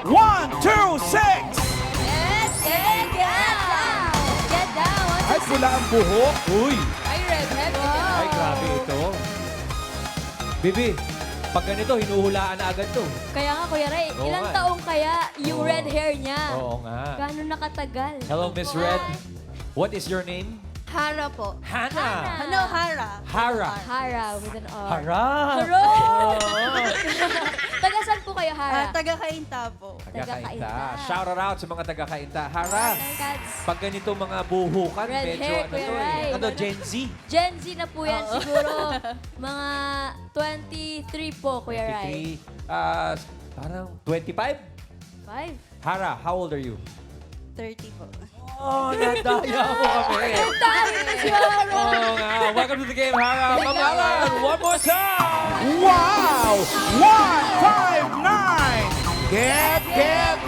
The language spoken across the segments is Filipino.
126. Get down. Ay, pula ang buhok. Uy. Ay, redhead. Ay, grabe ito. Bibi, pag ganito, hinuhulaan na agad to. Kaya nga, Kuya Ray, Oo ilang nga. taong kaya yung Oo. red hair niya? Oo nga. Gano'n nakatagal? Hello, Miss Red. What is your name? Hara po. Hannah. Ano, Hara? Hara. Hara with an R. Hara. Haro! Oo. Taga saan po kayo, Hara? Taga-Kainta po. Taga-Kainta. Taga-Kainta. Shout out sa mga taga-Kainta. Hara, Cats. pag ganito mga buhukan, Red medyo hair, ano Kuya to Ray. eh. Ano, Gen Z? Gen Z na po yan siguro. Mga 23 po, Kuya Ray. 23. Parang 25? 5. Hara, how old are you? 30 po. Oh, nadaya mo kami. Tayo na si Hara! Oo nga. Welcome to the game, Hara. Mamalan, one more time. Wow! 159. Get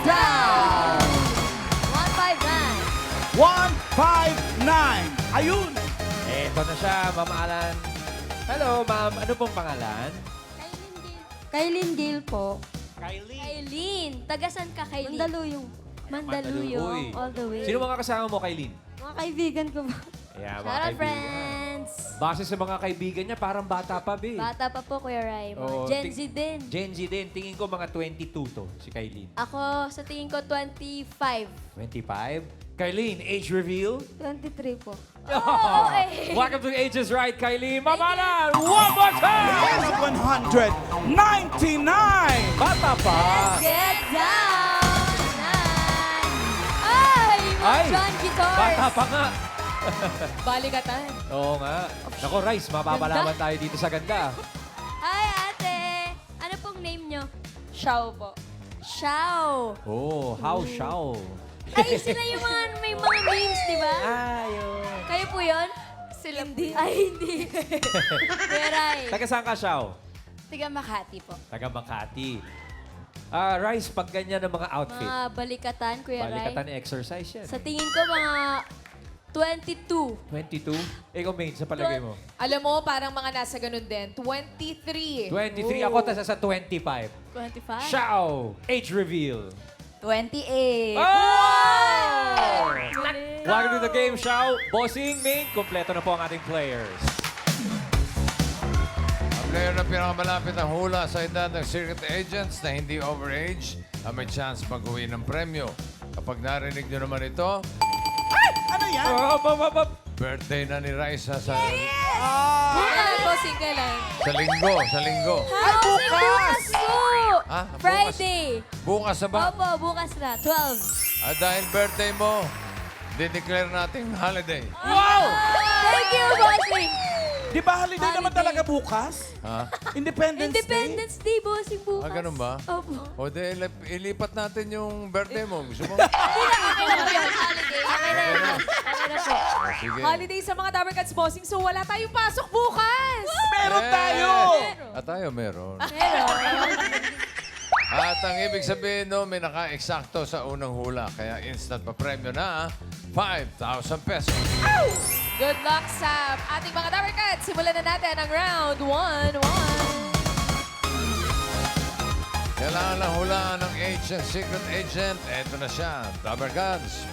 down. 159. 159. Ayun. Eto na siya, Ma'am Alan. Hello, ma'am. Ano pong pangalan? Kailin Gale po. Kylie. Kailin. Taga saan ka, Kailin? Mandaluyong. Mandaluyong. All the way. Sino mga kasama mo, Kailin? Mga kaibigan ko po. Yeah, Shout out, friends. Base sa mga kaibigan niya, parang bata pa, Bi. Bata pa po, Kuya Ray. Mga Oo, Gen Z din. Gen Z din. Tingin ko mga 22 to, si Kailin. Ako, sa tingin ko, 25. 25. Kailin, age reveal. 23 po. Oh, eh. Welcome to the Ages Right, Kailin. Mamalan, one more time! Of 199. Bata pa. Get down! Ay! Ay! John Guitars! Bata pa nga. Baligatan. Oo nga. Nako, Rice, mapapalaban tayo dito sa ganda. Hi, ate! Ano pong name nyo? Shaw po. Shao! Oh, how shall? Ay, sila yung mga may mga memes, di ba? Ayun. Kayo po yun? Sila hindi. Ay, hindi. Kuya Ray. Taga saan ka, Shao? Tiga Makati po. Taga Makati. Rice, pag ganyan ng mga outfit, Mga balikatan, Kuya Ray. balikatan ni exercise yan. Sa tingin ko, mga 22. 22? Ikaw, main, sa palagay mo? Alam mo, parang mga nasa ganun din. 23. 23. Ako, tasa sa 25. 25? Shao! Age reveal. 28. Oh! Welcome to the game, Shao. Bossing, main, kompleto na po ang ating players. Ang player na pinakamalapit ang hula sa edad ng circuit agents na hindi overage ang may chance mag-uwi ng premyo. Kapag narinig nyo naman ito, Ano yan? birthday na ni Raisa sa Kailan po, kailan? sa linggo. Ay, bukas po! Ah, bukas. Friday. Bukas na ba? Opo, bukas na. 12. At dahil birthday mo, dideclare nating holiday. Wow! Thank you, bossing! Di ba holiday naman Holiday. talaga bukas? Ha? Independence, Independence Day, bossing bukas. Ah, ganun ba? Opo. O di, ilipat natin yung birthday mo. Gusto mo? Okay na po yun. Holiday. Okay na yun. Okay na po. O, sige. Holiday sa mga Dabber Cats bossing, so wala tayong pasok bukas. Day! Meron Yes! tayo! At tayo meron. Meron. At ang ibig sabihin, no, may naka-eksakto sa unang hula. Kaya instant pa premyo na 5,000 pesos. Good luck sa ating mga Dabber Cats. Simulan na natin ang round 1-1. Kailangan lang hulaan ng agent, secret agent. Ito na siya, Dabber Gods.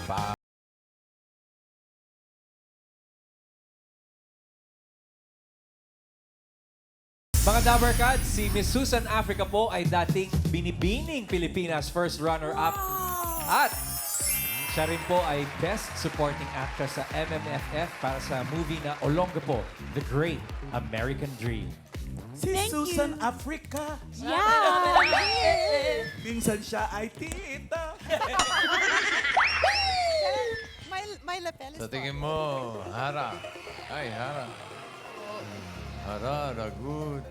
Mga Dabber Cats, si Miss Susan Africa po ay dating binibining Pilipinas first runner-up. At siya rin po ay Best Supporting Actress sa MMFF para sa movie na Olongapo, The Great American Dream. Si Susan Africa. Yeah! Minsan siya ay tita. My lapel Sa tingin mo, Hara. Ay, Hara. Hara, good.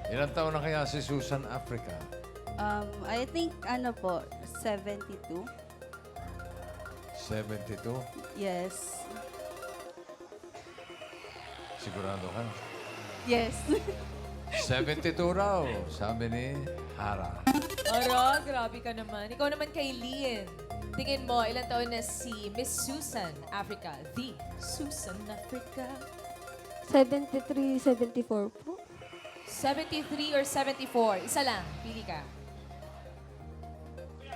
Ilang taon na kaya si Susan Africa? I think, ano po, 72. 72? Yes. Sigurado ka? Yes. 72 raw, sabi ni Hara. Ara, grabe ka naman. Ikaw naman kay Lian. Tingin mo, ilang taon na si Miss Susan Africa? The Susan Africa. 73, 74 po. 73 or 74? Isa lang. Pili ka.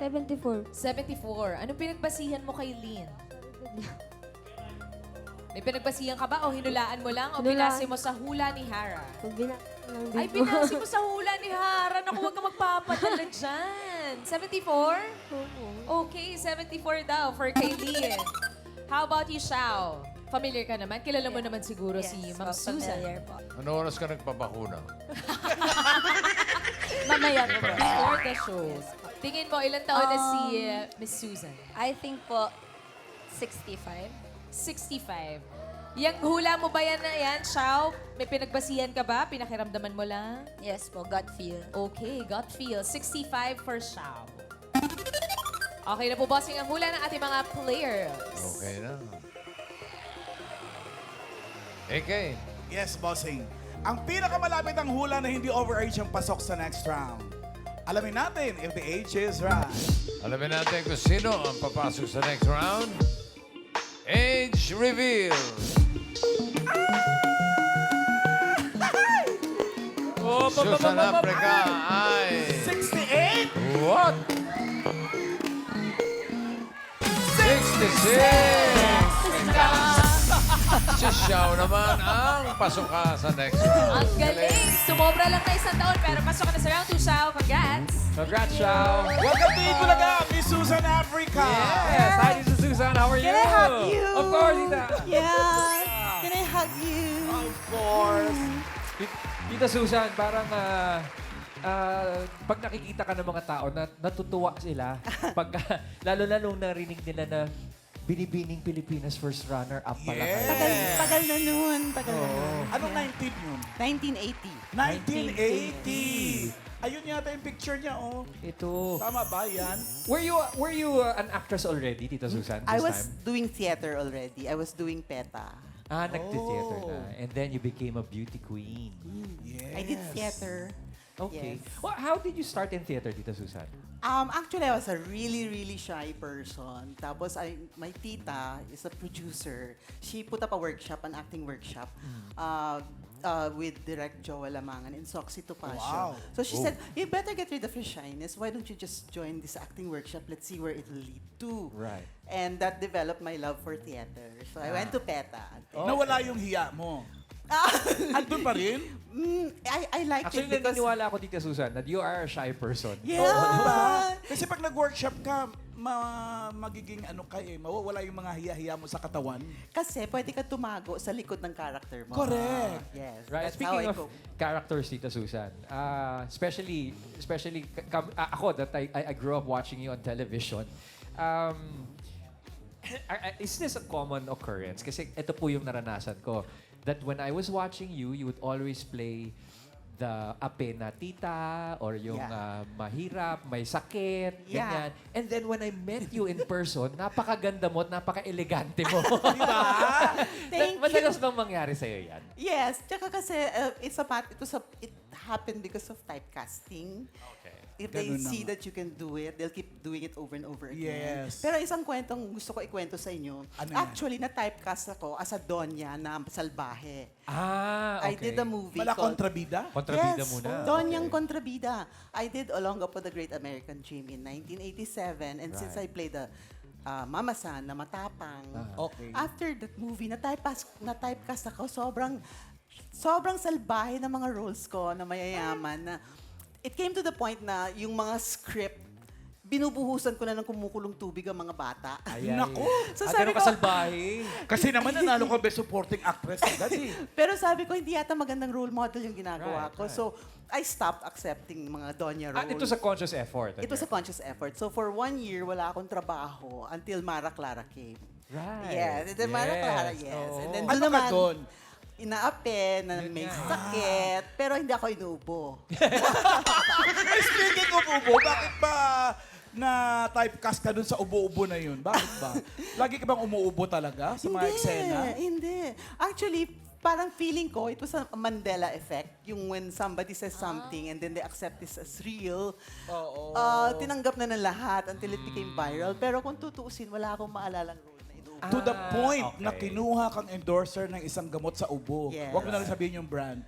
74. 74. Anong pinagbasihan mo kay Lynn? May pinagbasihan ka ba o hinulaan mo lang o Hinulaan. binase mo sa hula ni Hara? Pag lang Ay, dito. binase mo sa hula ni Hara. Naku, huwag ka magpapadala dyan. 74? Okay, 74 daw for kay Lynn. How about you, Shao? Familiar ka naman? Kilala mo naman siguro si Ma'am Susan. familiar po. Ano oras ka nagpabakuna? Mamaya po. Before the show. Tingin mo, ilang taon na si Miss Susan? I think po, 65. 65. Yang hula mo ba yan na yan, Shao? May pinagbasihan ka ba? Pinakiramdaman mo lang? Yes po, gut feel. Okay, gut feel. 65 for Shao. Okay na po, bossing ang hula ng ating mga players. Okay na. AK. Yes, bossing. Ang pinakamalapit ang hula na hindi overage ang pasok sa next round. Alamin natin if the age is right. Alamin natin kung sino ang papasok sa next round. Age reveal. Susan Africa ay... 68! What? 66! Si Xiao naman ang pasok ka sa next round. Ang galing! Sumobra lang na isang taon, pero pasok ka na sa round 2, Shao. Congrats! Congrats, Shao! Welcome to Itulaga, Miss Susan Africa! Yes! Hi, this is Susan. How are you? Can I hug you? Of course, Tita. Yes. Can I hug you? Of course. Tita Susan, parang pag nakikita ka ng mga tao, natutuwa sila. Lalo na nung narinig nila na Binibining Pilipinas first runner-up pala kayo. Yes. Tagal na nun. Tagal na nun. Anong 19 yun? 1980. 1980! Ayun yata yung picture niya, oh. Ito. Tama ba yan? Were you an actress already, Tita Susan, this I was time? doing theater already. I was doing PETA. Nagte-theater na. And then you became a beauty queen. Yes. I did theater. Okay. Yes. Well, how did you start in theater, Tita Susan? Actually, I was a really, really shy person. Tapos, my tita is a producer. She put up a workshop, an acting workshop, with Direct Joel Lamangan in Soxy Topacio. Wow. So she said, you better get rid of your shyness. Why don't you just join this acting workshop? Let's see where it will lead to. Right. And that developed my love for theater. So I went to PETA. Nawala yung hiya mo. Andun pa rin? I like Actually, it because... naniniwala ako, Tita Susan, that you are a shy person. Yeah. Diba? Kasi pag nag-workshop ka, magiging ano ka eh, mawawala yung mga hiya-hiya mo sa katawan. Kasi pwede ka tumago sa likod ng character mo. Correct. Yes. Right. That's how Speaking I of cope. characters, Tita Susan, especially ako that I grew up watching you on television. Is this a common occurrence? Kasi ito po yung naranasan ko. That when I was watching you, you would always play the ape na tita or yung Yeah. mahirap, may sakit, Yeah. ganyan. And then when I met you in person, napakaganda mo at napaka-elegante mo. Thank you. Madalas bang mangyari sa'yo yan? Yes. Tsaka kasi it happened because of typecasting. Okay. If they Ganun na see nga. that you can do it, they'll keep doing it over and over again. Yes. Pero isang kwentong gusto ko ikwento sa inyo. Ano yan? Actually, na-typecast ako as a donya na salbahe. Okay. I did a movie Mala called... kontrabida? Kontrabida muna. Donyang Kontrabida. I did Olonga po the Great American Dream in 1987. And since I played the Mama San na matapang, Okay. after that movie, na-typecast ako. Sobrang salbahe ng mga roles ko na mayayaman na it came to the point na yung mga script, binubuhusan ko na ng kumukulong tubig ang mga bata. Ayan. Naku! So ganun sabi ko, kasalbahe. Kasi naman nanalo ko best supporting actress agad eh. pero sabi ko, hindi yata magandang role model yung ginagawa Right, ko. right. So, I stopped accepting mga Donya roles. It was a conscious effort. It was a conscious effort. So for 1 year, wala akong trabaho until Mara Clara came. Right. Yes. And then Mara Clara, yes. Oo. And then Ano doon ka naman, doon? inaapi na Yun may nga. sakit, pero hindi ako inuubo. Ay, speaking of ubo, bakit ba na typecast ka dun sa ubo-ubo na yun? Bakit ba? Lagi ka bang umuubo talaga sa mga eksena? Hindi. Actually, parang feeling ko, it was a Mandela effect. Yung when somebody says something and then they accept this as real, tinanggap na ng lahat until it became viral. Pero kung tutuusin, wala akong maalalang role na inuubo To the point na okay. kinuha kang endorser ng isang gamot sa ubo. Yes. Huwag mo na rin sabihin yung brand.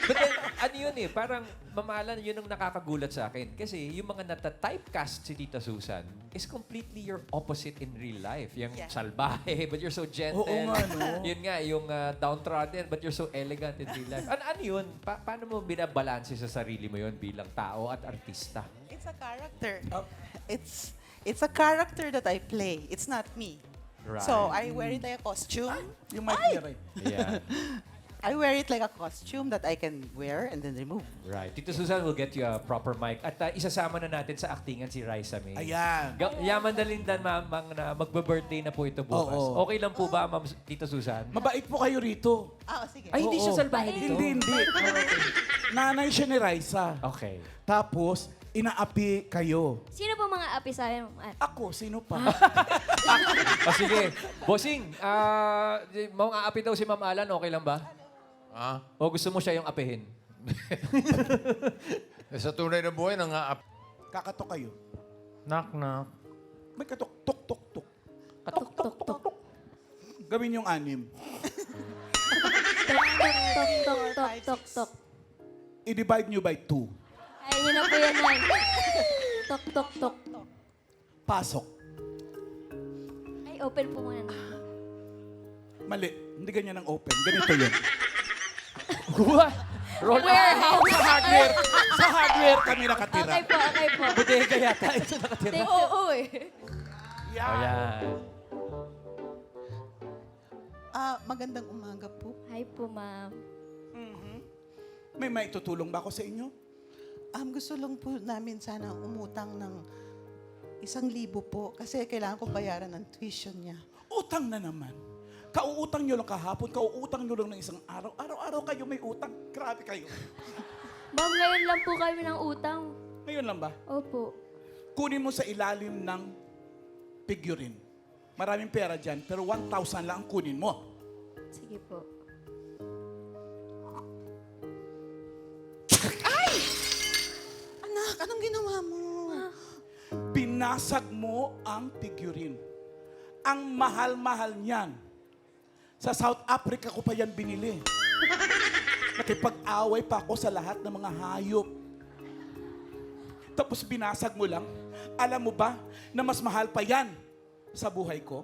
But then, ano yun eh, parang mamahalan yun ang nakakagulat sa akin. Kasi yung mga nata-typecast si Tita Susan is completely your opposite in real life. Yung Yeah. salbahe, but you're so gentle. Oo nga, no? Yun nga, yung downtrodden, but you're so elegant in real life. Ano yun? Paano mo binabalanse sa sarili mo yun bilang tao at artista? It's a character. Oh. It's a character that I play. It's not me. Right. So I wear it like a costume. Yung mic niya rin. Yeah. I wear it like a costume that I can wear and then remove. Right. Tita Susan will get you a proper mic. At isasama na natin sa actingan si Raisa May. Ayan. Yaman na Lindan, ma'am, na magbe-birthday na po ito bukas. Oo. Okay lang po ba, ma'am, Tita Susan? Mabait po kayo rito. Ah, sige. Ay, hindi Oo. siya salbahe dito? Hindi. Nanay siya ni Raisa. Okay. Tapos, inaapi kayo. Sino po mga api sa akin? Ako, sino pa? O sige. Bossing, aapi daw si Ma'am Alan, okay lang ba? Ah? O gusto mo siya yung apihin? Sa tunay na buhay, Kakatok kayo. knock knock. May katok, tok, tok, tok. Tok, tok, tok. Gawin yung 6. Tok, tok, tok, tok, tok, tok. I-divide nyo by 2. Ayaw niyo na po yan, Nay. Tok, tok, tok. Pasok. Ay, open po muna. Mali. Hindi ganyan ang open. Ganito yun. What? Roll Warehouse. Sa hardware. Sa hardware kami nakatira. Okay po, okay po. Bodega yata ito nakatira. Thank you. Oo eh. Yan. Ayan. Magandang umaga po. Hi po, ma'am. May maitutulong ba ako sa inyo? Gusto lang po namin sana umutang ng 1,000 po kasi kailangan ko bayaran ng tuition niya. Utang na naman. Kauutang nyo lang kahapon, kauutang nyo lang ng isang araw. Araw-araw kayo may utang. Grabe kayo. Ma'am, ngayon lang po kami ng utang. Ngayon lang ba? Opo. Kunin mo sa ilalim ng figurine. Maraming pera dyan, pero 1,000 lang ang kunin mo. Sige po. Anak, anong ginawa mo? Binasag mo ang figurine. Ang mahal-mahal niyan. Sa South Africa ko pa yan binili. Nakipag-away pa ako sa lahat ng mga hayop. Tapos binasag mo lang. Alam mo ba na mas mahal pa yan sa buhay ko?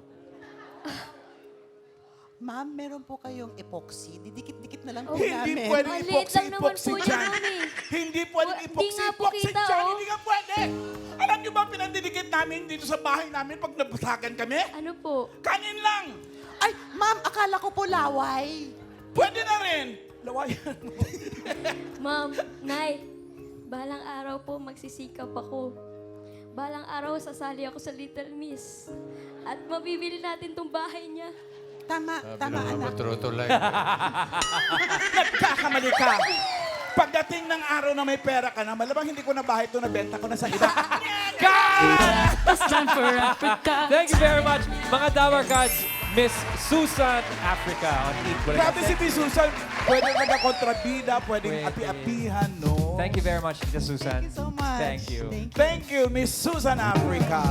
Ma'am, meron po kayong epoxy. Didikit-dikit na lang po Hindi namin. pwedeng Maliit lang naman po epoxy-epoxy yan, dyan. mami. Hindi pwedeng Hindi nga po epoxy-epoxy kita, dyan. oh. Hindi nga pwede. Alam niyo ba pinandidikit namin dito sa bahay namin pag nabasagan kami? Ano po? Kanin lang. Ay, ma'am, akala ko po laway. Pwede na rin. Lawayan mo. Ma'am, Nay, balang araw po magsisikap ako. Balang araw sasali ako sa Little Miss. At mabibili natin tong bahay niya. Tama, tama, anak. Matrutuloy. Nagkakamali ka. Pagdating ng araw na may pera ka na, malamang hindi ko na bahay ito, nabenta ko na sa iba. Thank you very much, mga Dabar Gods. Miss Susan Africa on Eat Bulaga. Grabe si Miss Susan. Pwede nagka-kontrabida, pwedeng Pwede. api-apihan, no? Thank you very much, Tita Susan. Thank you so much. Thank you. Thank you, Miss Susan Africa.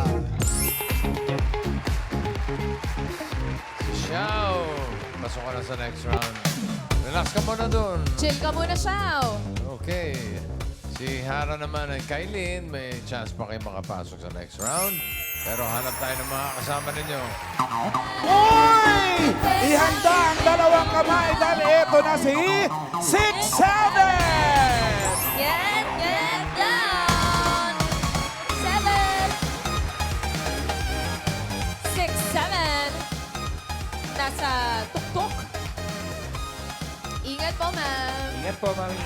Ciao! Pasok ka na sa next round. Relax ka muna dun. Chill ka muna, Shao. Okay. Si Hara naman at Kailin, may chance pa kayo makapasok sa next round. Pero hanap tayo ng mga kasama ninyo. Uy! Ihanda ang dalawang kamay dahil ito na si 6-7! Get down! 7! 6, 7. Nasa tuktok. Ingat po, ma'am. Ingat po, Mami.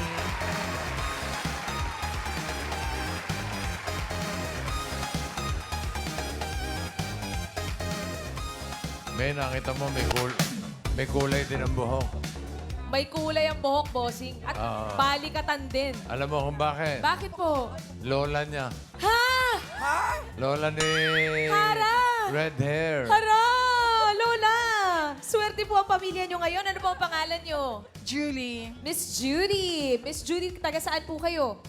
May nakita mo, may kulay din ang buhok. May kulay ang buhok, bossing. At balikatan din. Alam mo kung bakit? Bakit po? Lola niya. Ha? Lola ni... Hara! Red hair. Hara! Lola! Swerte po ang pamilya nyo ngayon. Ano po ang pangalan nyo? Julie, Miss Judy. Miss Judy, taga saan po kayo?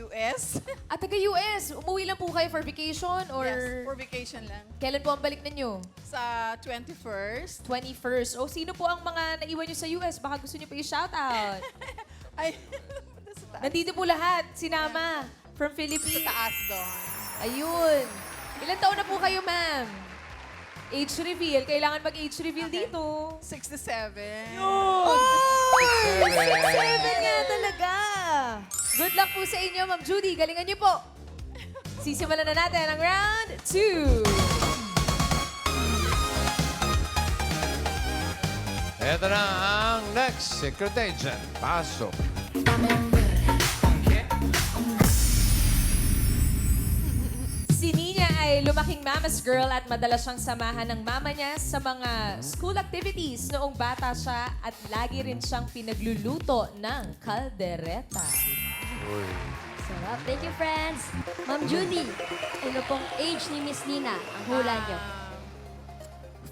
US. At taga-US, umuwi lang po kayo for vacation or Yes, for vacation lang. kailan po ang balik ninyo? Sa 21st. 21st. O sino po ang mga naiwan nyo sa US? Baka gusto nyo po i-shoutout. Ay, sa taas. Nandito po lahat, sinama from Sa Philippines. taas doon. Ayun. Ilan taon na po kayo, ma'am? Age reveal. Kailangan mag-age reveal dito. 67. 7 nga talaga. Good luck po sa inyo, Ma'am Judy. Galingan niyo po. Sisimulan na natin ang round 2. Ito na ang next secret agent. Pasok. Si Nina ay lumaking mama's girl at madalas siyang samahan ng mama niya sa mga school activities noong bata siya at lagi rin siyang pinagluluto ng kaldereta. Sarap. Thank you, friends. Ma'am Judy, ano pong age ni Miss Nina? Ang hula niyo.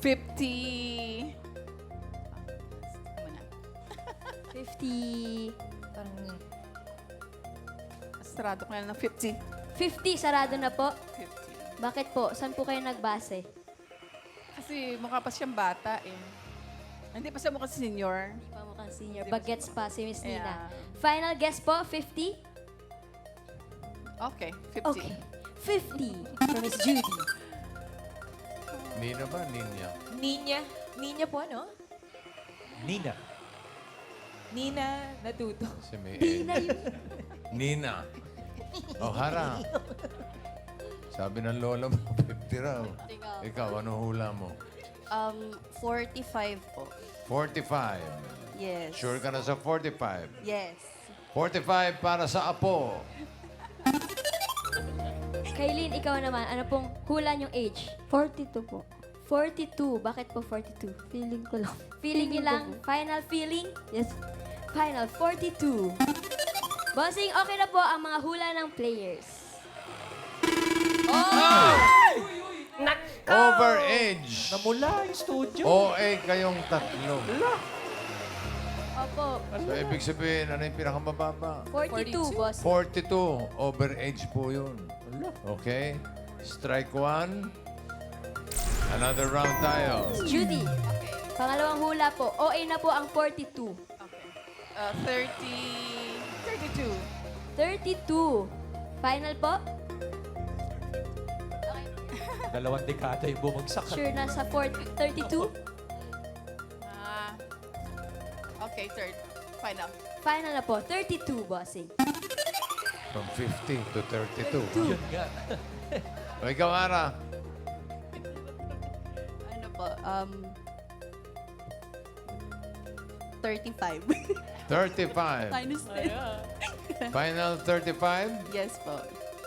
50. Ano na? 50. Parang Sarado ko na ng 50. 50, sarado na po. 50. Bakit po? Saan po kayo nagbase? Kasi mukha pa siyang bata eh. Hindi pa siya mukha senior. Hindi pa mukhang senior. Bagets pa si Miss Nina. Yeah. Final guess po, 50? Okay, 50. Okay. 50 for Miss Judy. Nina ba? Ninya? Nina. Nina po, ano? Nina. Nina Natuto. Si may Nina yun. Nina. Oh, Hara. Sabi ng lola mo, 50 raw. Ikaw, ano hula mo? 45 po. 45. Yes. Sure ka na sa 45. Yes. 45 para sa apo. Kailin, ikaw naman, ano pong hula niyong age? 42 po. 42. Bakit po 42? Feeling ko lang. Feeling niyo lang? Final feeling? Yes. Final 42. Bossing, okay na po ang mga hula ng players. Overage. Namula yung studio. OA kayong tatlo. Opo. So, ibig sabihin, ano yung pinakamababa? 42, boss. 42. Overage po yun. Okay? Strike one. Another round tayo. Judy. Pangalawang hula po. OA na po ang 42. Okay. 32. 32. Final po? Dalawang dekada yung bumagsak. Sure na sa 32? Ah, okay, third. Final. Final na po. 32, bossing. From 50 to 32. Yun nga. O ikaw, Ara. Ano po? 35. 35. Minus 10. Final 35. Yes po.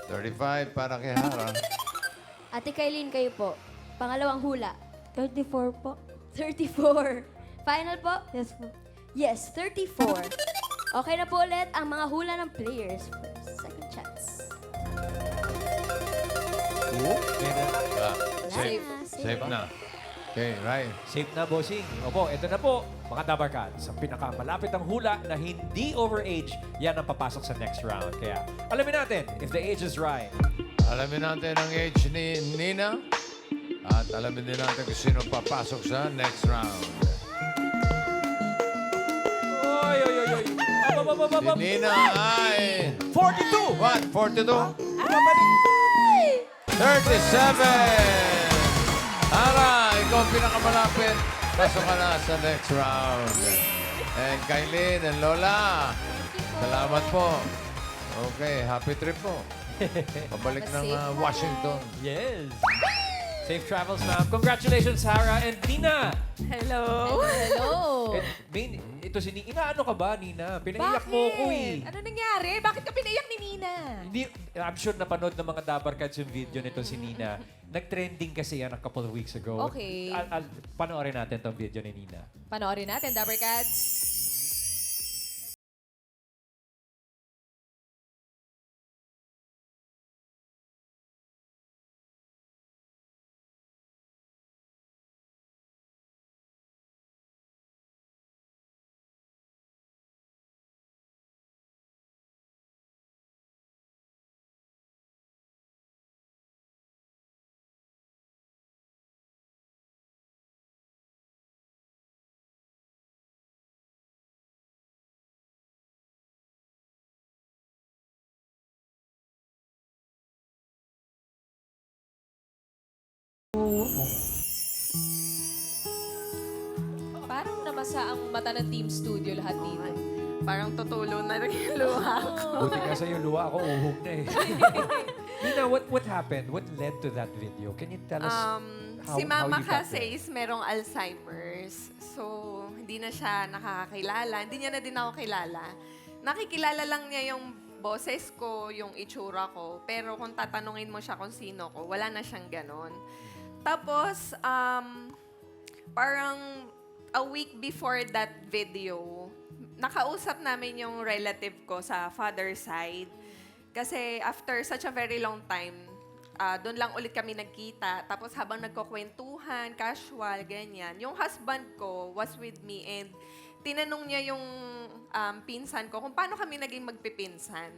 35 para kay Hara. Ate Kailin, kayo po. Pangalawang hula. 34 po. 34. Final po? Yes po. Yes, 34. Okay na po ulit ang mga hula ng players for second chance. Safe. Safe na. Okay, right. Safe na, bossing. Opo, ito na po, mga Dabar Cats. Ang pinakamalapit ang hula na hindi overage, yan ang papasok sa next round. Kaya, alamin natin if the age is right. Alamin natin ang age ni Nina. At alamin din natin kung sino papasok sa next round. Oy, oy, oy, oy. Si Nina ay... 42! What? 42? Ay! 37! Ara, ikaw ang pinakamalapit. Pasok ka na sa next round. And Kailin and Lola, salamat po. Okay, happy trip po. Pabalik ng Washington. Yes. Safe travels, ma'am. Congratulations, Sarah and Nina. Hello. Hello. Ito si Nina. Inaano ka ba, Nina? Pinaiyak mo ko eh. Ano nangyari? Bakit ka pinaiyak ni Nina? Hindi, I'm sure napanood ng mga Dabar Cats yung video nito si Nina. Nag-trending kasi yan a couple of weeks ago. Okay. Panoorin natin tong video ni Nina. Panoorin natin, Dabber Cats. Parang namasa ang mata ng Team Studio lahat dito. Parang tutulo na rin yung luha ko. Buti nga sa'yo, luha ako, uhog na eh. Nina, what happened? What led to that video? Can you tell us Si Mama how you got kasi there? is merong Alzheimer's. So, hindi na siya nakakakilala. Hindi niya na din ako kilala. Nakikilala lang niya yung boses ko, yung itsura ko. Pero kung tatanungin mo siya kung sino ko, wala na siyang ganon. Tapos, parang a week before that video, nakausap namin yung relative ko sa father side. Kasi after such a very long time, doon lang ulit kami nagkita. Tapos habang nagkukwentuhan, casual, ganyan. Yung husband ko was with me and tinanong niya yung pinsan ko kung paano kami naging magpipinsan.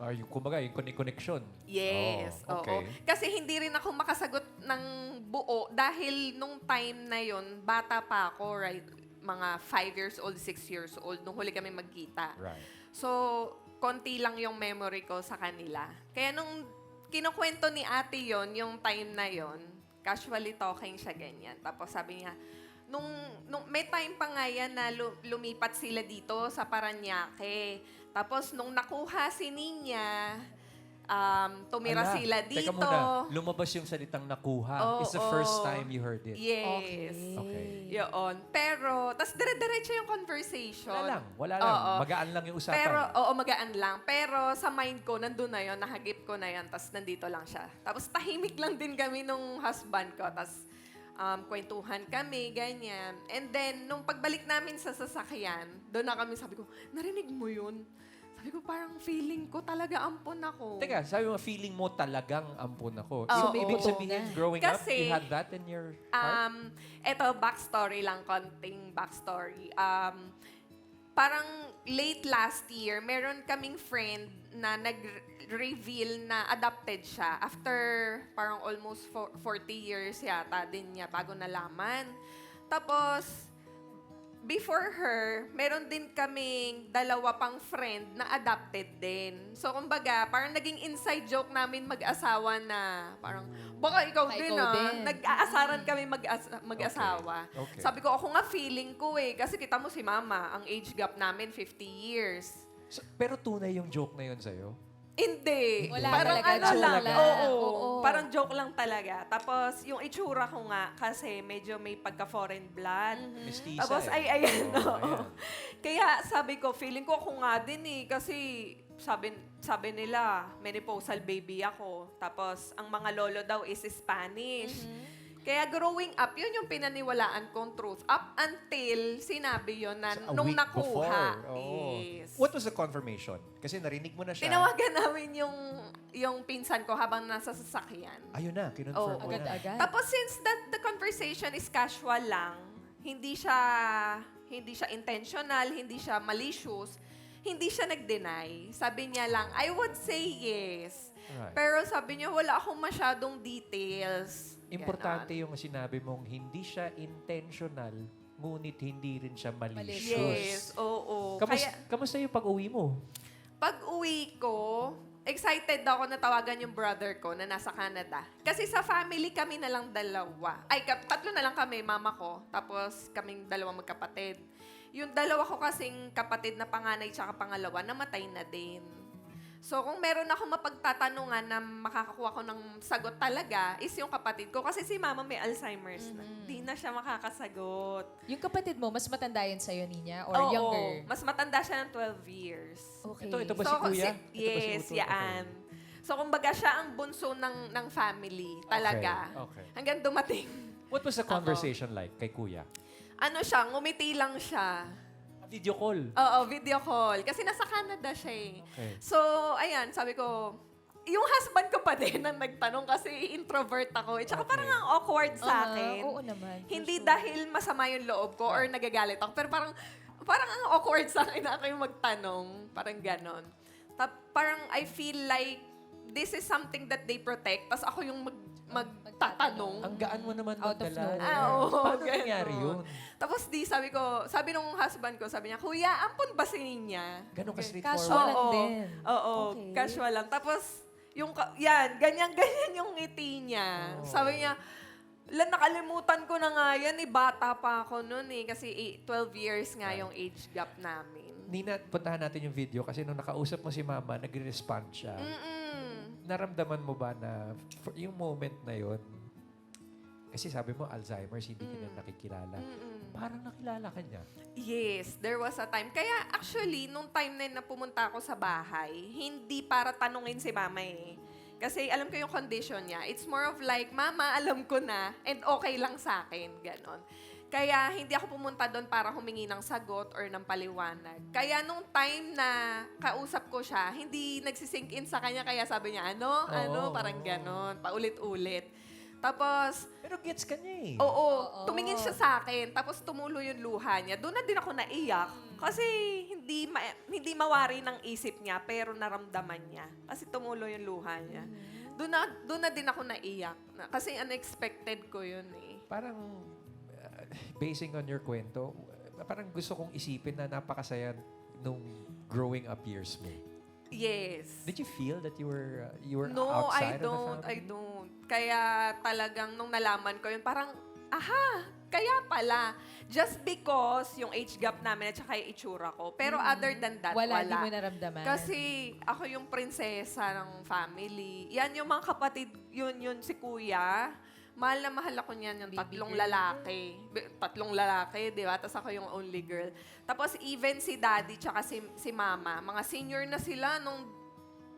Yung, kumbaga, yung connection. Yes, Oh, okay. oo. Kasi hindi rin ako makasagot ng buo dahil nung time na yon bata pa ako, right? Mga 5 years old, 6 years old, nung huli kami magkita. Right. So, konti lang yung memory ko sa kanila. Kaya nung kinukwento ni ate yon yung time na yon casually talking siya ganyan. Tapos sabi niya, nung may time pa nga yan na lumipat sila dito sa Paranaque. Tapos nung nakuha si Ninya, tumira Ala, sila dito. Teka muna, lumabas yung salitang nakuha. It's the first Oo. time you heard it. Yes. Okay. Yun. Pero, tas dire-diretso yung conversation. Wala lang. Oo. Magaan lang yung usapan. Pero, oo, magaan lang. Pero sa mind ko, nandun na yun, nahagip ko na yan, tas nandito lang siya. Tapos tahimik lang din kami nung husband ko, tas kwentuhan kami, ganyan. And then, nung pagbalik namin sa sasakyan, doon na kami, sabi ko, narinig mo yun? Sabi ko, parang feeling ko talaga ampon ako. Teka, sabi mo, feeling mo talagang ampun ako. Oo. So, ibig sabihin, growing up, Kasi, you had that in your heart? Eto, backstory lang, konting backstory. Parang late last year, meron kaming friend na nag-reveal na adopted siya. After parang almost 40 years yata din niya bago nalaman. Tapos, before her, meron din kaming dalawa pang friend na adopted din. So, kumbaga, parang naging inside joke namin mag-asawa na parang, baka ikaw Baka din ikaw ah. din. Nag-aasaran kami mag-asawa. Okay. Sabi ko, ako nga feeling ko eh. Kasi kita mo si mama, ang age gap namin 50 years. So, pero tunay yung joke na yun sa'yo? Hindi. Wala parang talaga, ano joke lang. lang. Oo. Oo. Parang joke lang talaga. Tapos, yung itsura ko nga, kasi medyo may pagka-foreign blood. Mestiza Tapos, eh. ayan. Oo, oo. ayan. Kaya sabi ko, feeling ko ako nga din eh. Kasi sabi nila, menopausal baby ako. Tapos, ang mga lolo daw is Spanish. Kaya growing up, yun yung pinaniwalaan kong truth. Up until sinabi yun na A nung week before. nakuha. Oo. Yes. What was the confirmation? Kasi narinig mo na siya. Tinawagan namin yung pinsan ko habang nasa sasakyan. Ayun na, kinonfirm mo na. Agad-agad. Tapos since the conversation is casual lang, hindi siya intentional, hindi siya malicious, hindi siya nag-deny. Sabi niya lang, I would say yes. Alright. Pero sabi niya, wala akong masyadong details. Importante Ganon. yung sinabi mong hindi siya intentional, ngunit hindi rin siya malicious. Yes, oo. Kaya, Kamusta yung pag-uwi mo? pag uwi ko, excited ako na tawagan yung brother ko na nasa Canada. Kasi sa family kami na lang dalawa. Ay, tatlo na lang kami, mama ko. Tapos kaming dalawang magkapatid. Yung dalawa ko kasing kapatid na panganay tsaka pangalawa, namatay na din. So, kung meron ako mapagtatanungan na makakakuha ko ng sagot talaga, is yung kapatid ko. Kasi si mama may Alzheimer's na. Di na siya makakasagot. Yung kapatid mo, mas matanda yun sa'yo, Ninya? Or Oo, younger? mas matanda siya ng 12 years. Okay. Ito ba si Kuya? Ito ba si Yes, Uto? yaan. So, kumbaga siya ang bunso ng family talaga. Okay. Hanggang dumating. What was the conversation like kay Kuya? Ano siya, ngumiti lang siya. Video call. Oo, video call. Kasi nasa Canada siya eh. Okay. So, ayan, sabi ko, yung husband ko pa din ang nagtanong kasi introvert ako. Eh, tsaka parang ang awkward sa akin. Oo naman. Hindi dahil masama yung loob ko or nagagalit ako. Pero parang ang awkward sa akin na ako yung magtanong. Parang ganon. Parang I feel like this is something that they protect. Tapos ako yung magtatanong. Ang gaan mo naman Out of magdala. nowhere. Oo, Paano ganon. nangyari yun? Tapos sabi nung husband ko, sabi niya, Kuya, ampun ba si Ninya? Ganon ka Casual straightforward. lang din. Oo, Okay. casual lang. Tapos, ganyan yung ngiti niya. Oh. Sabi niya, Nakalimutan ko na nga yan. Bata pa ako noon eh. Kasi 12 years nga yung age gap namin. Nina, puntahan natin yung video kasi nung nakausap mo si Mama, nagre-respond siya. Naramdaman mo ba na yung moment na yon? Kasi sabi mo, Alzheimer's, hindi ka na nakikilala. Parang nakilala ka niya. Yes, there was a time. Kaya actually, nung time na yun na pumunta ako sa bahay, hindi para tanungin si Mama eh. Kasi alam ko yung condition niya. It's more of like, Mama, alam ko na, and okay lang sa akin. Ganon. Kaya hindi ako pumunta doon para humingi ng sagot or ng paliwanag. Kaya nung time na kausap ko siya, hindi nagsisink in sa kanya. Kaya sabi niya, parang ganon, paulit-ulit. Tapos, Pero gets ka niya eh. oo, tumingin siya sa akin. Tapos tumulo yung luha niya. Doon na din ako naiyak. Kasi hindi mawari ng isip niya, pero naramdaman niya. Kasi tumulo yung luha niya. Doon na din ako naiyak. Kasi unexpected ko yun eh. Parang, basing on your kwento, parang gusto kong isipin na napakasaya nung growing up years mo. Yes. Did you feel that you were No, outside of the family? I don't. Kaya talagang nung nalaman ko yun, parang, kaya pala. Just because yung age gap namin at saka yung itsura ko. Pero other than that, wala. Wala, di mo naramdaman. Kasi ako yung prinsesa ng family. Yan yung mga kapatid, yun si kuya. Mahal na mahal ako niyan yung tatlong lalaki. Tatlong lalaki, di ba? Tapos ako yung only girl. Tapos even si daddy tsaka si mama, mga senior na sila nung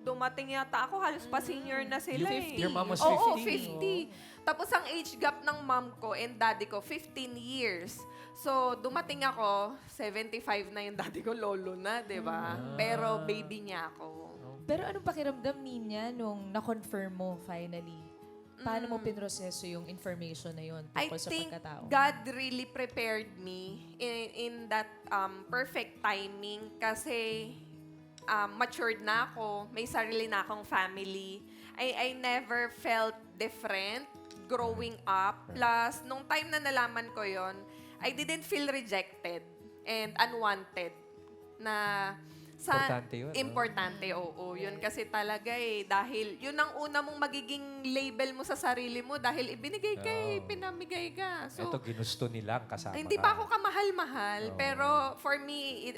dumating yata ako, halos pa senior na sila eh. Your mom was Oo, 50. 50. Tapos ang age gap ng mom ko and daddy ko, 15 years. So, dumating ako, 75 na yung daddy ko, lolo na, di ba? Pero baby niya ako. Pero anong pakiramdam niya nung na-confirm mo finally? Paano mo pinroseso yung information na yun I tungkol sa think pagkatao? God really prepared me in that perfect timing kasi matured na ako, may sarili na akong family. I never felt different growing up. Plus, nung time na nalaman ko yon, I didn't feel rejected and unwanted na Importante yun, no? Importante, oo. Yun kasi talaga eh. Dahil yun ang una mong magiging label mo sa sarili mo dahil ibinigay ka eh, pinamigay ka. So, Ito, ginusto nilang kasama hindi ka. pa ako kamahal-mahal. Pero for me,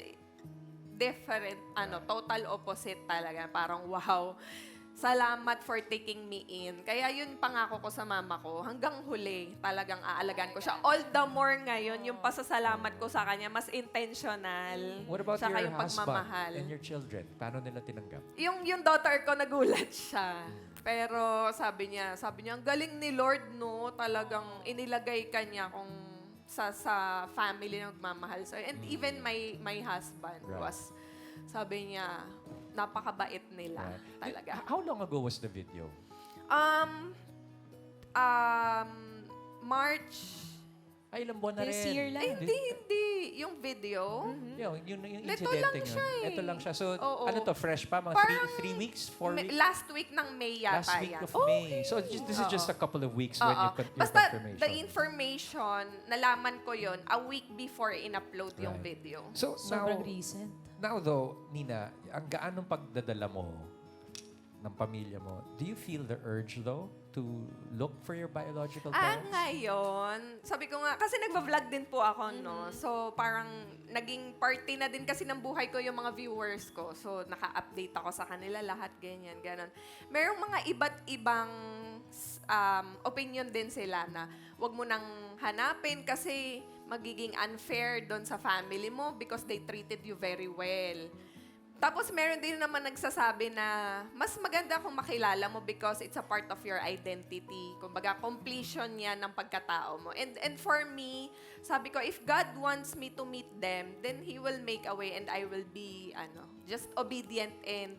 different, total opposite talaga. Parang wow, salamat for taking me in. Kaya yun pangako ko sa mama ko, hanggang huli talagang aalagaan ko siya. All the more ngayon, yung pasasalamat ko sa kanya, mas intentional. What about saka your yung husband pagmamahal. and your children? Paano nila tinanggap? Yung daughter ko, nagulat siya. Pero sabi niya, ang galing ni Lord, no? Talagang inilagay ka niya kung sa family na magmamahal sa'yo. And even my husband was, sabi niya, napakabait nila. Talaga. How long ago was the video? March. Ay, ilang buwan na This rin. year lang. Ay, hindi. Yung video. Yung Ito incidente lang yun. siya eh. Ito lang siya. So, Oo. ano to, fresh pa? Mga Parang 3 weeks? 4 weeks? Last week ng May yata Last week yan. of May. So, this is just a couple of weeks when Oo. your Basta confirmation. the information, nalaman ko yon a week before in-upload yung Right. video. So, Sobrang recent. now though, Nina, ang gaanong pagdadala mo ng pamilya mo, do you feel the urge though to look for your biological parents? Ngayon, sabi ko nga, kasi nagva-vlog din po ako, no? So, parang naging party na din kasi ng buhay ko yung mga viewers ko. So, naka-update ako sa kanila lahat, ganyan, ganon. Merong mga iba't ibang opinion din sila na wag mo nang hanapin kasi magiging unfair doon sa family mo because they treated you very well. Tapos meron din naman nagsasabi na mas maganda kung makilala mo because it's a part of your identity. Kumbaga, completion yan ng pagkatao mo. And for me, sabi ko, if God wants me to meet them, then He will make a way and I will be just obedient and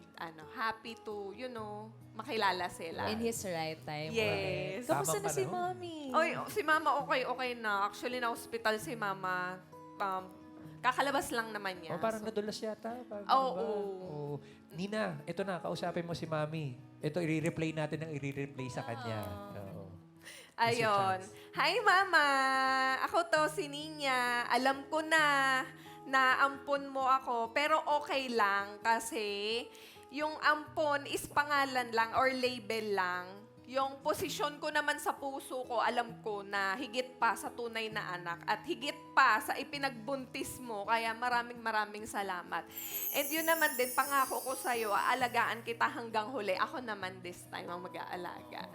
happy to, makilala sila. In His right time. Yes. Kamusta na Tamang si panahon. Mommy? Oy, si Mama okay na. Actually, na-hospital si Mama. Kakalabas lang naman niya. Oh, parang So, nadulas yata. Parang Oo. ano ba? Oh. Nina, ito na, kausapin mo si Mami. Ito, i-replay natin ang i-replay sa kanya. Oo. Ayun. Hi, Mama! Ako to, si Ninya. Alam ko na ampon mo ako, pero okay lang kasi yung ampon is pangalan lang or label lang. Yung posisyon ko naman sa puso ko, alam ko na higit pa sa tunay na anak at higit pa sa ipinagbuntis mo. Kaya maraming salamat. And yun naman din, pangako ko sa'yo, aalagaan kita hanggang huli. Ako naman this time ang mag-aalaga.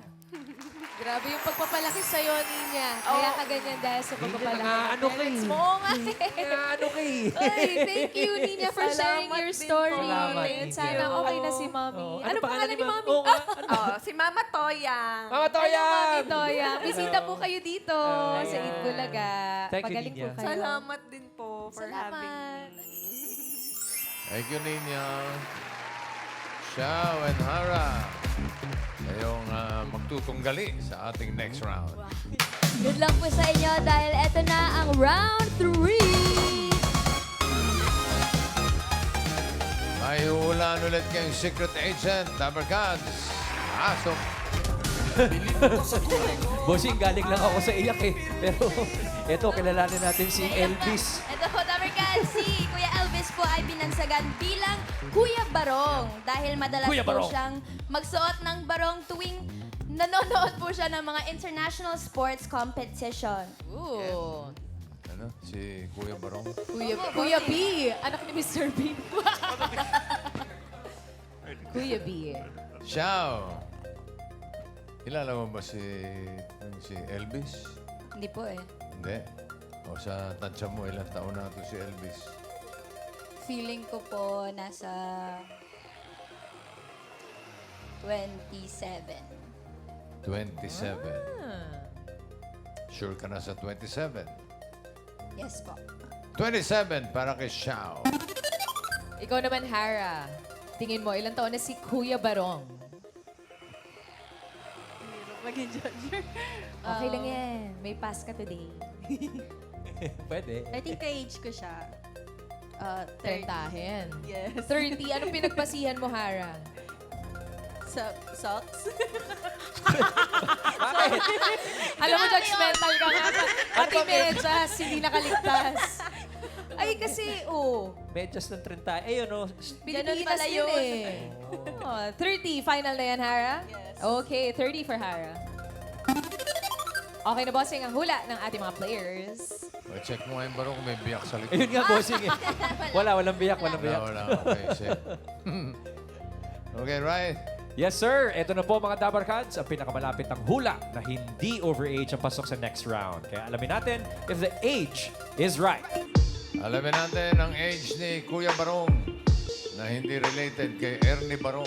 Grabe yung pagpapalaki sa'yo, Ninya. Kaya ka ganyan dahil sa pagpapalaki. ano ka Parents eh. mo nga Ano kay? Ay, thank you, Ninya, for sharing Salamat your din story. po. Salamat, And Ninya. sana okay na si Mami. Oo. Ano pangalan ni Mami? Oo nga. Oh, si Mama Toyang. Mama Toya! Mami Toya. Bisita po kayo dito sa Ayan. Eat Bulaga. Thank you, Pagaling po Ninya. kayo. Salamat din po for Salamat. having me. Thank you, Ninya. Xiao and Hara. Kayong magtutunggali sa ating next round. Good luck po sa inyo dahil eto na ang round 3. May ulan ulit kayong secret agent, Dabber Gods. Asok. Bossing, galing lang ako sa iyak eh. Pero eto, kilalanin natin si Elvis. Ito po, Damerkan, si Kuya Elvis po ay binansagan bilang Kuya Barong dahil madalas Kuya po Barong. siyang magsuot ng barong tuwing nanonood po siya ng mga international sports competition. Ooh. Ano? Si Kuya Barong. Kuya B. Anak ni Mr. B. Kuya B. Xiao. Kilala mo ba si Elvis? Hindi po eh. Hindi. O sa tansya mo, ilang taon na ito si Elvis? Feeling ko po nasa 27. 27. Sure ka na sa 27? Yes po. 27 para kay Xiao. Ikaw naman, Hara. Tingin mo, ilang taon na si Kuya Barong? Okay lang yan. May pass ka today. Pwede. I think ka-age ko siya. 30. Trentahin. Yes. 30. Anong pinagpasihan mo, Hara? Socks? Alam mo, judgmental ka nga. Pati medyas, hindi nakaligtas. Ay, kasi, Medyas ng 30. Ayun o. Pilipinas pala yun yun. eh. 30, final na yan, Hara? Yes. Okay, 30 for Hara. Okay na, bossing, ang hula ng ating mga players. O, check mo nga yung Barong kung may biyak sa likod. Ayun nga, bossing eh. Walang biyak, walang biyak. Wala. Okay, check. Okay, right. Yes, sir. Ito na po mga Dabar Cats, ang pinakamalapit ng hula na hindi overage ang pasok sa next round. Kaya alamin natin if the age is right. Alamin natin ang age ni Kuya Barong na hindi related kay Ernie Barong.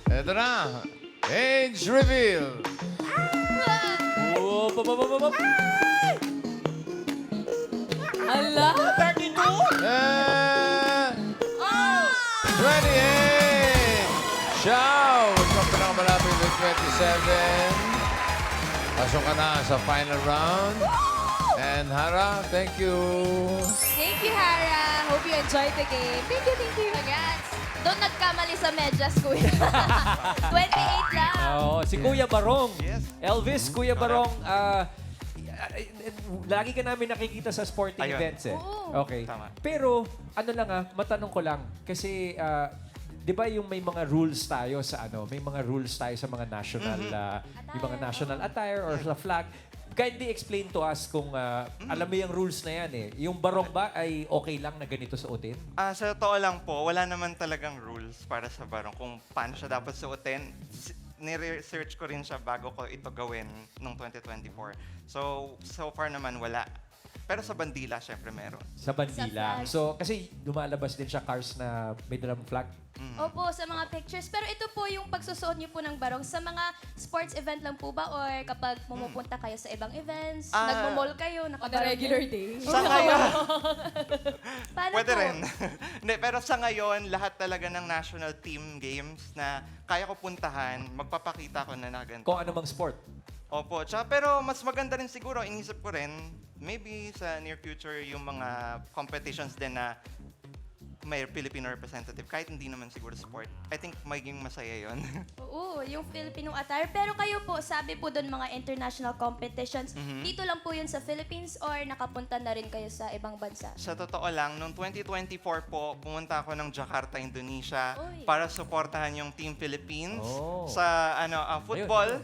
Ito na. Age reveal. Oh, Hala! 28! 28! Xiao! Ikaw pinakamalapit with 27. Pasok ka na sa final round. And Hara, thank you. Thank you, Hara. Hope you enjoyed the game. Thank you, thank you. Congrats! Doon nagkamali sa medyas, Kuya. 28 lang. Oh, si Kuya Barong. Elvis, Kuya Barong, lagi ka namin nakikita sa sporting events eh. Okay. Pero, ano lang matanong ko lang. Kasi, di ba yung may mga rules tayo sa may mga rules tayo sa mga national, yung mga national attire or sa flag. Kindly explain to us kung alam mo yung rules na yan eh. Yung barong ba ay okay lang na ganito suotin? Sa totoo lang po, wala naman talagang rules para sa barong kung paano siya dapat suotin. Ni-research ko rin siya bago ko ito gawin noong 2024. So far naman wala. Pero sa bandila, syempre meron. Sa bandila. Sa flag. So, kasi lumalabas din siya cars na may dalang flag. Opo, sa mga pictures. Pero ito po yung pagsusuot niyo po ng barong. Sa mga sports event lang po ba? Or kapag pumupunta kayo sa ibang events, nagmo-mall kayo, On a nakabarong regular din? day. Sa ngayon, Paano pwede po? rin. Hindi, pero sa ngayon, lahat talaga ng national team games na kaya ko puntahan, magpapakita ko na ganito. Kung ano mang sport. Opo, pero mas maganda rin siguro, inisip ko rin, maybe sa near future yung mga competitions din na may Filipino representative, kahit hindi naman siguro sport, I think magiging masaya yon. Oo, yung Filipino attire. Pero kayo po, sabi po doon mga international competitions, dito lang po yun sa Philippines or nakapunta na rin kayo sa ibang bansa? Sa totoo lang, noong 2024 po, pumunta ako ng Jakarta, Indonesia Uy. para suportahan yung Team Philippines Oh. sa football.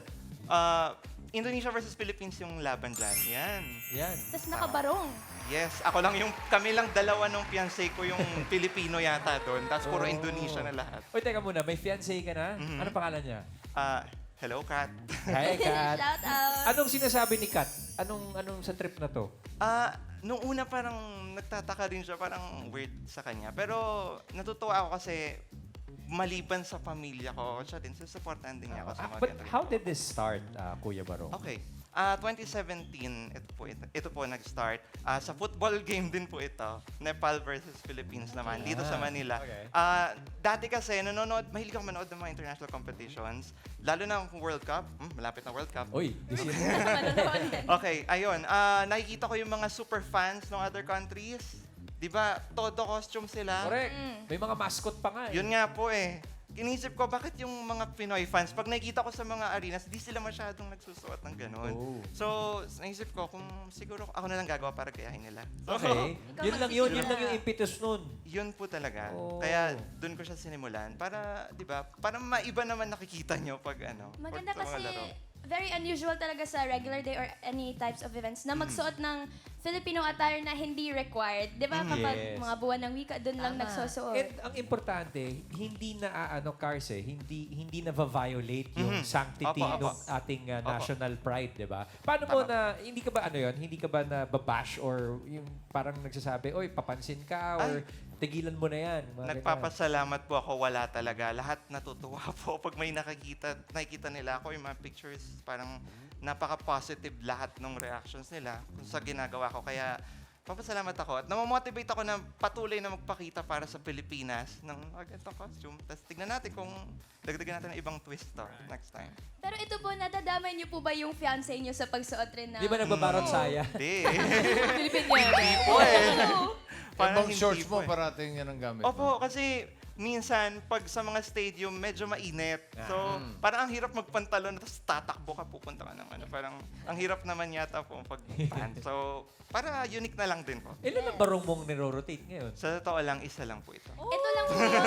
Indonesia versus Philippines yung laban dyan. Yan. Yan. Tapos nakabarong. Yes, kami lang dalawa nung fiancé ko yung Filipino yata doon. Tapos puro Indonesia na lahat. Uy, teka muna, may fiancé ka na? Ano pangalan niya? Hello, Kat. Hi, Kat. Shout out. Anong sinasabi ni Kat? Anong sa trip na to? Nung una parang nagtataka rin siya, parang weird sa kanya. Pero natutuwa ako kasi maliban sa pamilya ko, siya din, susuportahan din niya ako sa mga But ganito. how did this start, Kuya Barong? Okay. 2017, ito po nag-start. Sa football game din po ito. Nepal versus Philippines naman, dito sa Manila. Okay. Dati kasi, mahilig ako manood ng mga international competitions. Lalo na kung World Cup. Malapit na World Cup. Uy, this year. Okay, ayun. Nakikita ko yung mga super fans ng other countries. Di ba, todo costume sila. Correct. May mga mascot pa nga. Yun nga po eh. Inisip ko, bakit yung mga Pinoy fans, pag nakikita ko sa mga arenas, di sila masyadong nagsusuot ng ganun. Oh. So, naisip ko, kung siguro ako na lang gagawa para gayahin nila. Okay. Yun lang yung impetus nun. Yun po talaga. Oh. Kaya doon ko siya sinimulan para, di ba, para maiba naman nakikita nyo pag Maganda pag sa mga kasi laro. very unusual talaga sa regular day or any types of events na magsuot ng Filipino attire na hindi required. Di ba kapag Yes. mga buwan ng wika, doon lang nagsusuot. And ang importante, hindi na Cars hindi na violate yung sanctity Opo, opo. ng ating Opo. national pride, 'di ba? Paano mo na hindi ka ba hindi ka ba na babash or yung parang nagsasabi, "Oy, papansin ka," or tigilan mo na 'yan. mga ganyan. Nagpapasalamat po ako, wala talaga. Lahat natutuwa po pag may nakikita nila ako, yung mga pictures, parang napaka-positive lahat ng reactions nila sa ginagawa ko. Kaya papasalamat ako at namamotivate ako na patuloy na magpakita para sa Pilipinas ng ganitong costume. Tapos tignan natin kung dagdagan natin ng ibang twist to next time. Pero ito po, nadadamay niyo po ba yung fiancé niyo sa pagsuot rin na? Di ba nagbabarot saya? Hindi. Filipiniana. Hindi po eh. Ibang hindi shorts po mo, eh. parating yan ang gamit Opo, kasi minsan, pag sa mga stadium, medyo mainit. So, parang ang hirap magpantalon, tapos tatakbo ka, pupunta ka ng parang, ang hirap naman yata po pag-pant. So, para unique na lang din po. Ilan ang barong mong niro-rotate ngayon? Sa totoo lang, isa lang po ito. Ito lang po yun.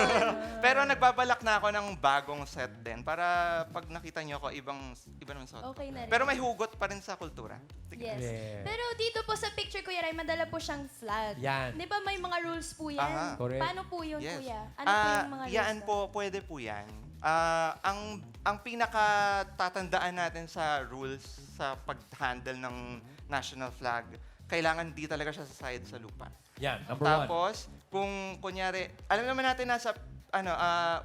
Pero nagbabalak na ako ng bagong set din para pag nakita niyo ako, iba naman suot ko. Okay na rin. Pero may hugot pa rin sa kultura. Yes. Yeah. Pero dito po sa picture, Kuya Ray, madala po siyang flag. Yan. Di ba may mga rules po yan? Aha. Correct. Paano po yun, Yes. Kuya? Ano po yung mga rules? Yan doon? po, pwede po yan. Ang pinaka tatandaan natin sa rules sa pag-handle ng national flag, kailangan di talaga siya sasayad sa lupa. Yan, number one. Tapos, kung kunyari, alam naman natin nasa,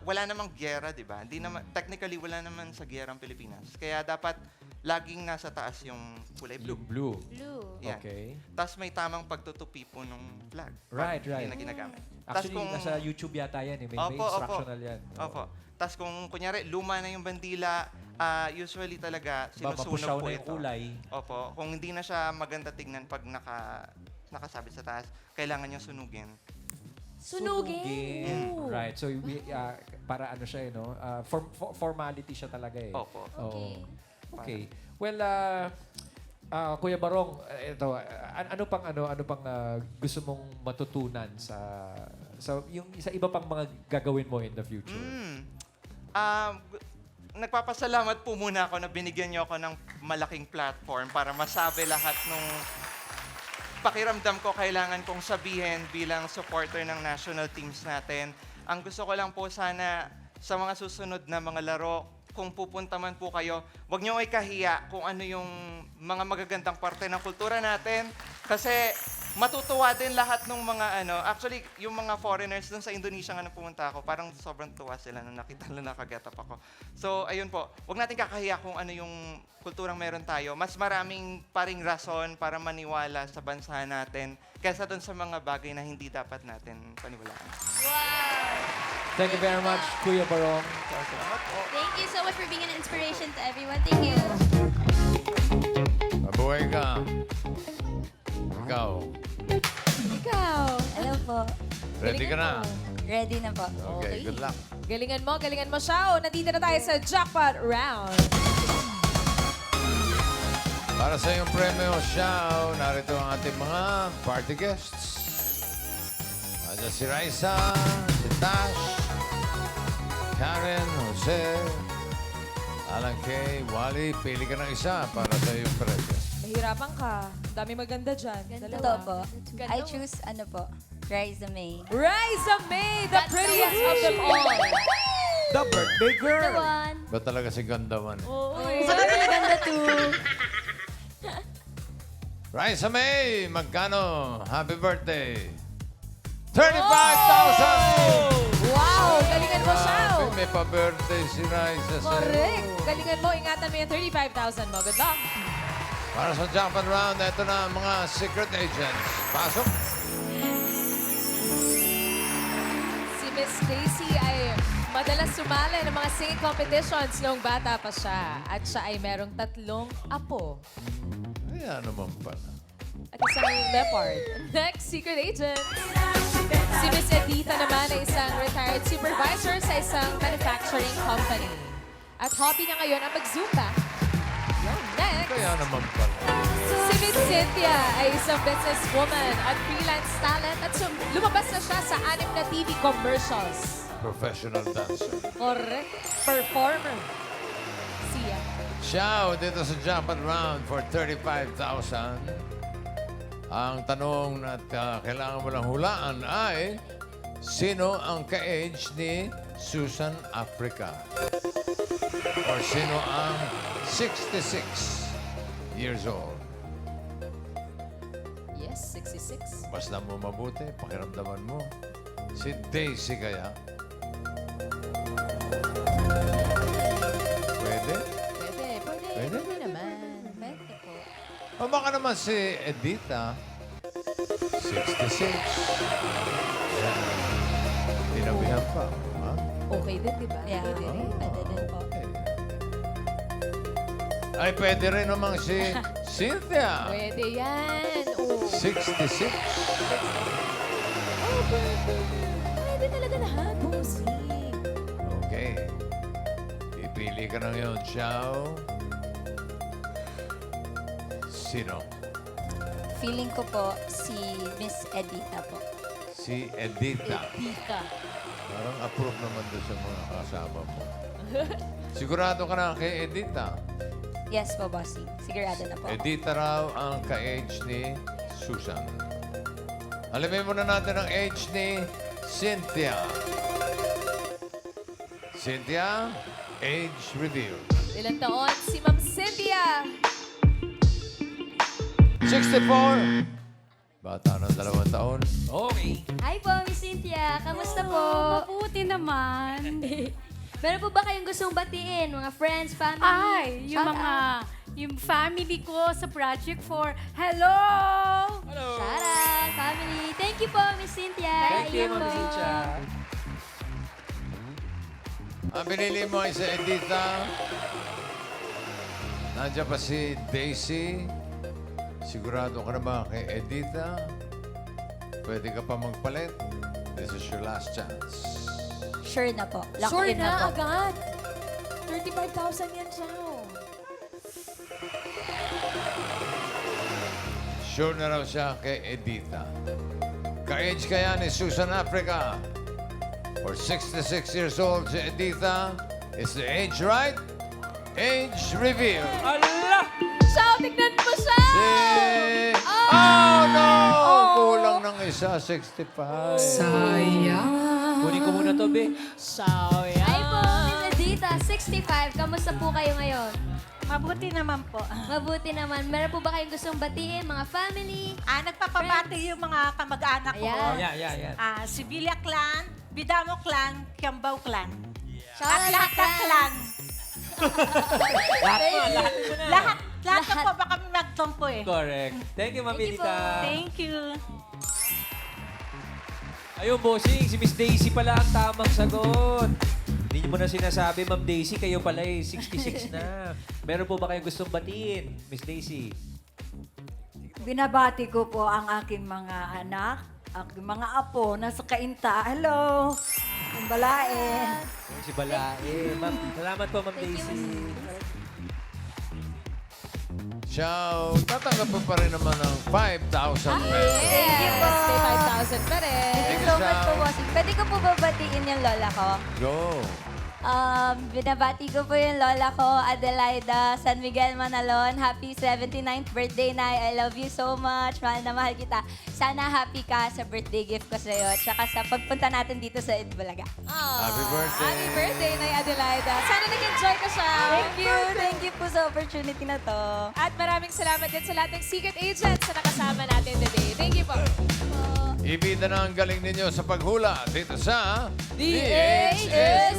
wala namang gyera, di ba? Hindi naman, technically, wala naman sa gyera ang Pilipinas. Kaya dapat laging nasa taas yung kulay blue. Yung blue. Blue. Yan. Okay. Tapos may tamang pagtutupi po ng flag. Right, right. Yun na ginagamit. Tas Actually, nasa YouTube yata yan. May Opo, instructional yan. Opo. Tapos kung kunyari, luma na yung bandila, usually talaga Mapapusyaw sinusunog po na yung ito. kulay. Opo. Kung hindi na siya maganda tignan pag nakasabit sa taas, kailangan niya sunugin. Sunugin. Right. So, para ano siya, formality siya talaga eh. Opo. Okay. Okay. Well, Kuya Barong, ito, ano pang gusto mong matutunan sa yung sa iba pang mga gagawin mo in the future? Nagpapasalamat po muna ako na binigyan niyo ako ng malaking platform para masabi lahat nung pakiramdam ko kailangan kong sabihin bilang supporter ng national teams natin. Ang gusto ko lang po sana sa mga susunod na mga laro, kung pupunta man po kayo, huwag niyo ikahiya kung ano yung mga magagandang parte ng kultura natin. Kasi matutuwa din lahat ng mga actually, yung mga foreigners dun sa Indonesia nga na pumunta ako, parang sobrang tuwa sila nung nakita nila nakaget up ako. So, ayun po, huwag natin kakahiya kung ano yung kulturang meron tayo. Mas maraming paring rason para maniwala sa bansa natin kaysa dun sa mga bagay na hindi dapat natin paniwalaan. Thank you very much, Kuya Barong. Thank you so much for being an inspiration to everyone. Thank you. Mabuhay ka. Ikaw. Ikaw. Hello po. Ready ka na? Ready na po. Okay, good luck. Galingan mo, Shao. Nandito na tayo sa jackpot round. Para sa iyong premyo, Xiao, narito ang ating mga party guests. Ano si Raisa, si Tash, Karen, Jose, Alan Kay, Wally. Pili ka ng isa para sa iyong premyo. Mahirapan ka. Ang dami maganda dyan. Totoo po. I choose, Raisa May. Raisa May, the prettiest of them all. The birthday The girl. one. Ba talaga si Gandaman? Sobrang ganda too. Raisa May, magkano? Happy birthday! 35,000! Wow! Galingan mo, Shao. May pa-birthday si Raisa sa'yo. Correct. Galingan mo, ingatan mo yung 35,000 mo. Good luck. Para sa jackpot round, ito na ang mga secret agents. Pasok! Si Miss Daisy ay madalas sumali ng mga singing competitions noong bata pa siya. At siya ay merong 3 apo Kaya naman pala. at isang leopard. Next, secret agent. Si Miss Edita naman ay isang retired supervisor sa isang manufacturing company. At hobby niya ngayon ang mag-zumba. Yan, next. Kaya naman pala. Si Miss Cynthia ay isang businesswoman at freelance talent at lumabas na siya sa 6 na TV commercials. Professional dancer. Correct. Performer. Siya. Xiao, dito sa jackpot round for 35,000. Ang tanong na kailangan mo lang hulaan ay, sino ang ka-age ni Susan Africa? Or sino ang 66 years old? Yes, 66. Basta mo mabuti, pakiramdaman mo. Si Daisy kaya? Pwede? Pwede? Pwede naman. Pwede po. O baka naman si Edita, 66. Tinabihan pa. Ha? Okay din, di ba? Yeah, Pwede rin. pwede din po. Ay, pwede rin naman si Cynthia. Pwede yan. Oh. 66. Pwede talaga lahat, bossy. Okay. Pipili ka na ngayon, Xiao. Sino? Feeling ko po si Miss Edita po. Si Edita. Edita. Parang approve naman doon sa mga kasama mo. Sigurado ka na kay Edita. Yes po, bossy. Sigurado na po. Edita raw ang ka-age ni Susan. Alamin muna natin ang age ni Cynthia. Cynthia, age reveal. Ilang taon si Ma'am Cynthia? 64. Bata ng 2 taon. Okay. Hi po, Miss Cynthia. Kamusta po? Mabuti naman. Meron po ba kayong gustong batiin? Mga friends, family? Ay, yung Shout mga, out. yung family ko sa Project 4. Hello! Shout out, family. Thank you po, Miss Cynthia. Thank you, Ayun Ma'am po. Cynthia. Ang pinili mo ay si Edita. Nandiyan pa si Daisy. Sigurado ka na ba kay Edita? Pwede ka pa magpalit. This is your last chance. Sure na po. Lock Sure in na, na, po. agad. 35,000 yan siya. Sure na raw siya kay Edita. Ka-age kaya ni Susan Africa. For 66 years old si Edita. Is the age right? Age reveal. Ala! Siya, tignan mo siya! Oh no! Kulang ng isa, 65. Kunin ko muna to, be. Hi po, Miss Edita. 65. Kamusta po kayo ngayon? Mabuti naman po. Mabuti naman. Meron po ba kayong gustong batiin? Mga family? Nagpapabati yung mga kamag-anak ko. Ayan. Yeah. Sibilia Clan, Bidamo Clan, Kiambao Clan. Shout out sa clan. Lahat mo na. Lahat na po ba kami magtumpo eh. Correct. Thank you, Ma'am Thank you po. Edita. Thank you. Ayun, bossing. Si Miss Daisy pala ang tamang sagot. Hindi mo na sinasabi, Ma'am Daisy, kayo pala 66 na. Meron po ba kayong gustong batiin, Miss Daisy? Binabati ko po ang aking mga anak Aking mga apo, nasa Kainta. Hello! Ang balae. Si Balae. Ma'am, salamat po, Ma'am Daisy. Ciao. Tatanggap mo pa rin naman ng 5,000 pesos. Thank you po. Stay 5,000 pa rin. Thank you, So much Shao. po, bossing. Pwede ko po babatiin yung lola ko? Go. Binabati ko po yung lola ko, Adelaida San Miguel Manalon. Happy 79th birthday, Nay. I love you so much. Mahal na mahal kita. Sana happy ka sa birthday gift ko sa'yo. Tsaka sa pagpunta natin dito sa Itbulaga. Happy birthday. Happy birthday, Nay Adelaida. Sana nag-enjoy ka siya. Thank you. Thank you po sa opportunity na to. At maraming salamat din sa lahat ng secret agents na nakasama natin today. Thank you po. Ibida na ang galing ninyo sa paghula dito sa DHS